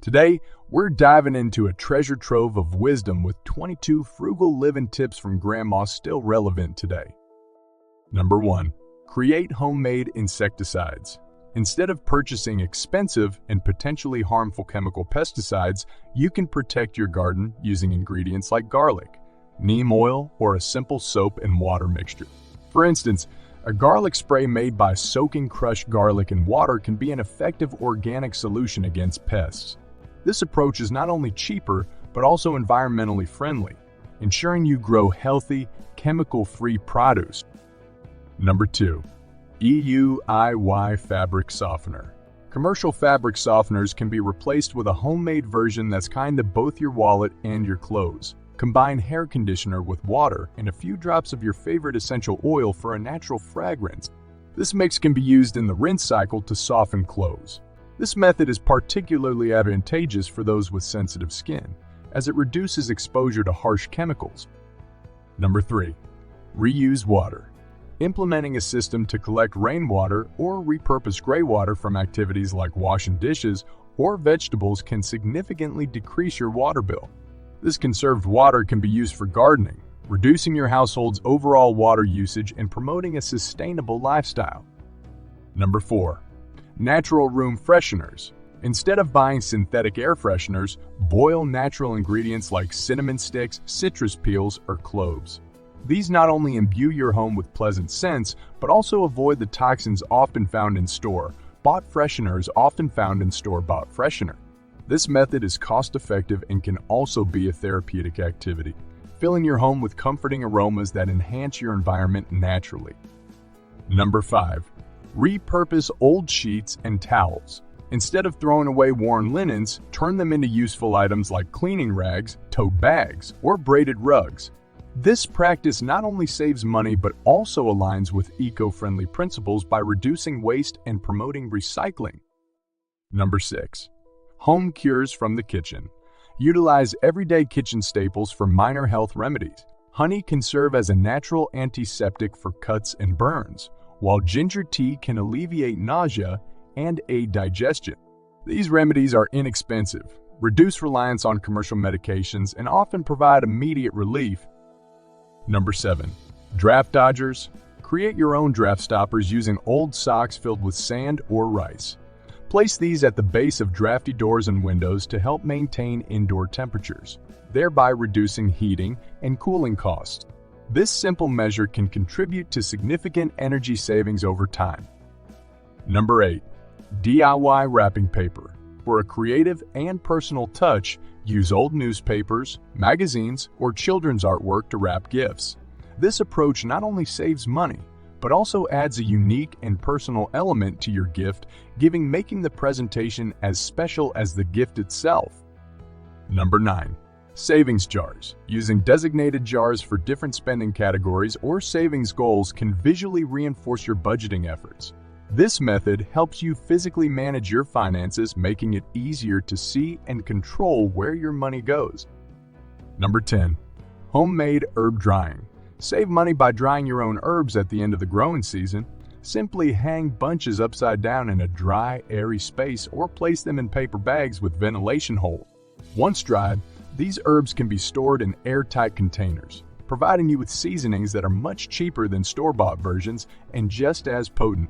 Today, we're diving into a treasure trove of wisdom with 22 frugal living tips from Grandma still relevant today. Number 1. Create homemade insecticides. Instead of purchasing expensive and potentially harmful chemical pesticides, you can protect your garden using ingredients like garlic, neem oil, or a simple soap and water mixture. For instance, a garlic spray made by soaking crushed garlic in water can be an effective organic solution against pests. This approach is not only cheaper, but also environmentally friendly, ensuring you grow healthy, chemical-free produce. Number 2. EUIY fabric softener. Commercial fabric softeners can be replaced with a homemade version that's kind to both your wallet and your clothes. Combine hair conditioner with water and a few drops of your favorite essential oil for a natural fragrance. This mix can be used in the rinse cycle to soften clothes. This method is particularly advantageous for those with sensitive skin, as it reduces exposure to harsh chemicals. Number 3. Reuse water. Implementing a system to collect rainwater or repurpose gray water from activities like washing dishes or vegetables can significantly decrease your water bill. This conserved water can be used for gardening, reducing your household's overall water usage and promoting a sustainable lifestyle. Number 4. Natural room fresheners. Instead of buying synthetic air fresheners, boil natural ingredients like cinnamon sticks, citrus peels, or cloves. These not only imbue your home with pleasant scents, but also avoid the toxins often found in store-bought fresheners often found in store-bought freshener. This method is cost-effective and can also be a therapeutic activity, filling your home with comforting aromas that enhance your environment naturally. Number 5. Repurpose old sheets and towels. Instead of throwing away worn linens, turn them into useful items like cleaning rags, tote bags, or braided rugs. This practice not only saves money but also aligns with eco-friendly principles by reducing waste and promoting recycling. Number 6. Home cures from the kitchen. Utilize everyday kitchen staples for minor health remedies. Honey can serve as a natural antiseptic for cuts and burns, while ginger tea can alleviate nausea and aid digestion. These remedies are inexpensive, reduce reliance on commercial medications, and often provide immediate relief. Number 7. Draft dodgers. Create your own draft stoppers using old socks filled with sand or rice. Place these at the base of drafty doors and windows to help maintain indoor temperatures, thereby reducing heating and cooling costs. This simple measure can contribute to significant energy savings over time. Number 8. DIY wrapping paper. For a creative and personal touch, use old newspapers, magazines, or children's artwork to wrap gifts. This approach not only saves money, but also adds a unique and personal element to your gift, making the presentation as special as the gift itself. Number 9. Savings jars. Using designated jars for different spending categories or savings goals can visually reinforce your budgeting efforts. This method helps you physically manage your finances, making it easier to see and control where your money goes. Number 10. Homemade herb drying. Save money by drying your own herbs at the end of the growing season. Simply hang bunches upside down in a dry, airy space or place them in paper bags with ventilation holes. Once dried, these herbs can be stored in airtight containers, providing you with seasonings that are much cheaper than store-bought versions and just as potent.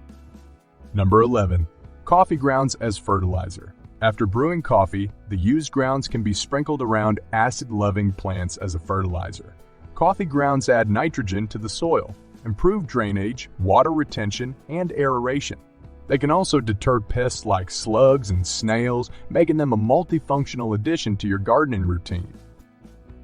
Number 11. Coffee grounds as fertilizer. After brewing coffee, the used grounds can be sprinkled around acid-loving plants as a fertilizer. Coffee grounds add nitrogen to the soil, improve drainage, water retention, and aeration. They can also deter pests like slugs and snails, making them a multifunctional addition to your gardening routine.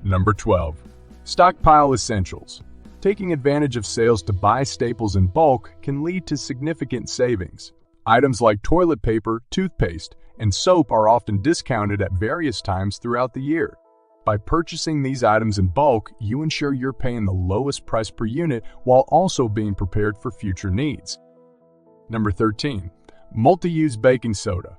Number 12. Stockpile essentials. Taking advantage of sales to buy staples in bulk can lead to significant savings. Items like toilet paper, toothpaste, and soap are often discounted at various times throughout the year. By purchasing these items in bulk, you ensure you're paying the lowest price per unit while also being prepared for future needs. Number 13. Multi-use baking soda.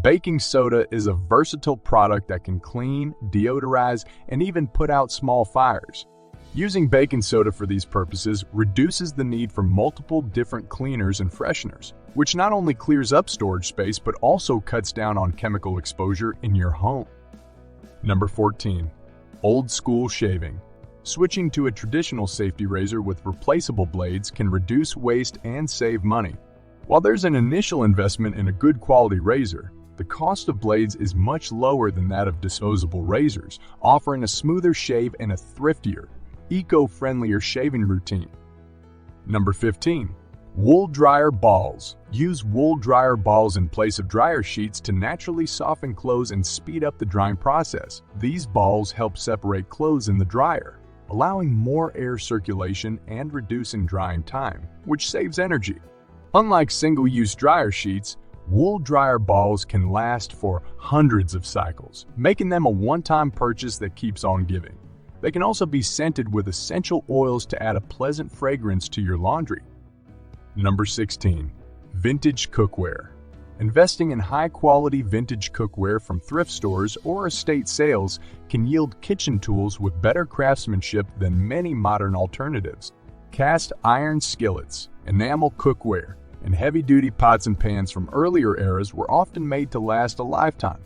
Baking soda is a versatile product that can clean, deodorize, and even put out small fires. Using baking soda for these purposes reduces the need for multiple different cleaners and fresheners, which not only clears up storage space but also cuts down on chemical exposure in your home. Number 14. Old school shaving. Switching to a traditional safety razor with replaceable blades can reduce waste and save money. While there's an initial investment in a good quality razor, the cost of blades is much lower than that of disposable razors, offering a smoother shave and a thriftier, eco-friendlier shaving routine. Number 15. Wool dryer balls. Use wool dryer balls in place of dryer sheets to naturally soften clothes and speed up the drying process. These balls help separate clothes in the dryer, allowing more air circulation and reducing drying time, which saves energy. Unlike single-use dryer sheets, wool dryer balls can last for hundreds of cycles, making them a one-time purchase that keeps on giving. They can also be scented with essential oils to add a pleasant fragrance to your laundry. Number 16. Vintage cookware. Investing in high-quality vintage cookware from thrift stores or estate sales can yield kitchen tools with better craftsmanship than many modern alternatives. Cast iron skillets, enamel cookware, and heavy-duty pots and pans from earlier eras were often made to last a lifetime.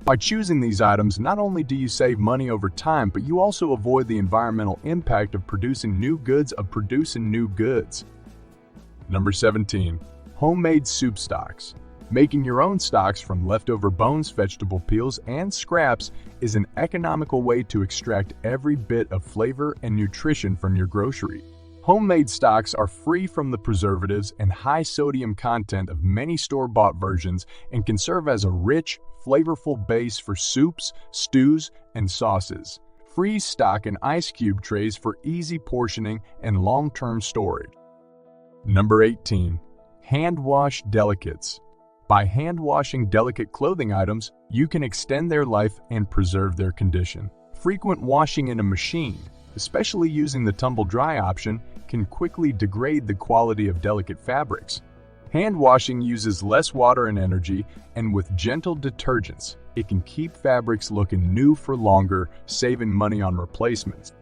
By choosing these items, not only do you save money over time, but you also avoid the environmental impact of producing new goods. Number 17. Homemade soup stocks. Making your own stocks from leftover bones, vegetable peels, and scraps is an economical way to extract every bit of flavor and nutrition from your grocery. Homemade stocks are free from the preservatives and high sodium content of many store-bought versions and can serve as a rich, flavorful base for soups, stews, and sauces. Freeze stock in ice cube trays for easy portioning and long-term storage. Number 18. Hand-wash delicates. By hand-washing delicate clothing items, you can extend their life and preserve their condition. Frequent washing in a machine, especially using the tumble-dry option, can quickly degrade the quality of delicate fabrics. Hand washing uses less water and energy, and with gentle detergents, it can keep fabrics looking new for longer, saving money on replacements.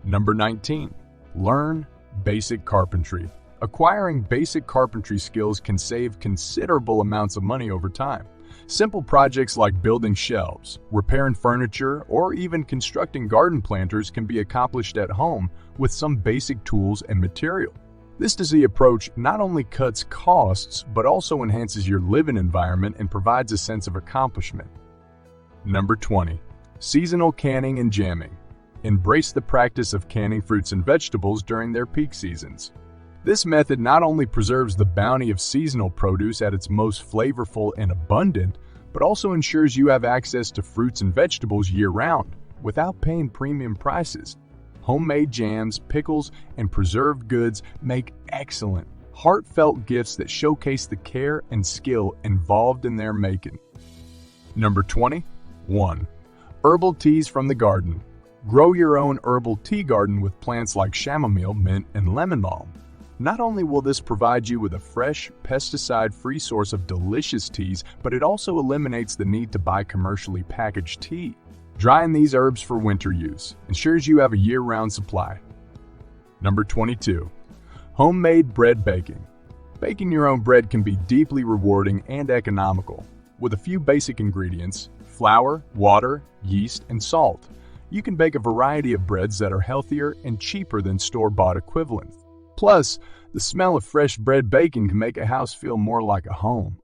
Number 19. Learn basic carpentry. Acquiring basic carpentry skills can save considerable amounts of money over time. Simple projects like building shelves, repairing furniture, or even constructing garden planters can be accomplished at home with some basic tools and material. This easy approach not only cuts costs, but also enhances your living environment and provides a sense of accomplishment. Number 20. Seasonal canning and jamming. Embrace the practice of canning fruits and vegetables during their peak seasons. This method not only preserves the bounty of seasonal produce at its most flavorful and abundant, but also ensures you have access to fruits and vegetables year-round without paying premium prices. Homemade jams, pickles, and preserved goods make excellent, heartfelt gifts that showcase the care and skill involved in their making. Number 21. Herbal teas from the garden. Grow your own herbal tea garden with plants like chamomile, mint, and lemon balm. Not only will this provide you with a fresh, pesticide-free source of delicious teas, but it also eliminates the need to buy commercially packaged tea. Drying these herbs for winter use ensures you have a year-round supply. Number 22. Homemade bread baking. Baking your own bread can be deeply rewarding and economical. With a few basic ingredients, flour, water, yeast, and salt, you can bake a variety of breads that are healthier and cheaper than store-bought equivalents. Plus, the smell of fresh bread baking can make a house feel more like a home.